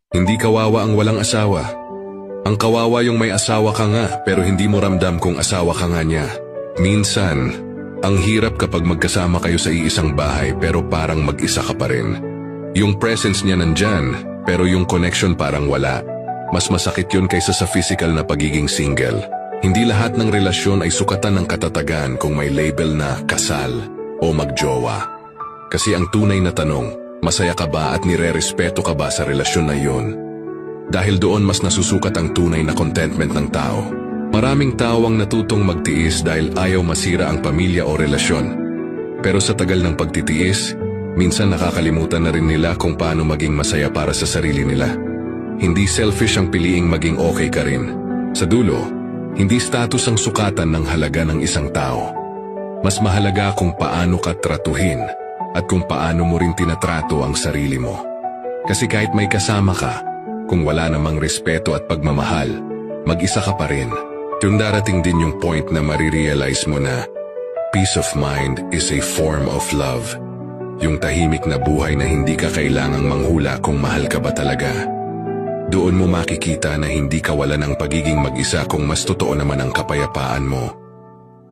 Hindi kawawa ang walang asawa. Ang kawawa yung may asawa ka nga pero hindi mo ramdam kung asawa ka nga niya. Minsan, ang hirap kapag magkasama kayo sa iisang bahay pero parang mag-isa ka pa rin. Yung presence niya nandyan pero yung connection parang wala. Mas masakit yun kaysa sa physical na pagiging single. Hindi lahat ng relasyon ay sukatan ng katatagan kung may label na kasal o magjowa. Kasi ang tunay na tanong, masaya ka ba at nire-respeto ka ba sa relasyon na yun? Dahil doon mas nasusukat ang tunay na contentment ng tao. Maraming tao ang natutong magtiis dahil ayaw masira ang pamilya o relasyon. Pero sa tagal ng pagtitiis, minsan nakakalimutan na rin nila kung paano maging masaya para sa sarili nila. Hindi selfish ang piliing maging okay ka rin. Sa dulo, hindi status ang sukatan ng halaga ng isang tao. Mas mahalaga kung paano ka tratuhin at kung paano mo rin tinatrato ang sarili mo. Kasi kahit may kasama ka, kung wala namang respeto at pagmamahal, mag-isa ka pa rin. Yung darating din yung point na marirealize mo na peace of mind is a form of love. Yung tahimik na buhay na hindi ka kailangang manghula kung mahal ka ba talaga. Doon mo makikita na hindi ka wala ng pagiging mag-isa kung mas totoo naman ang kapayapaan mo.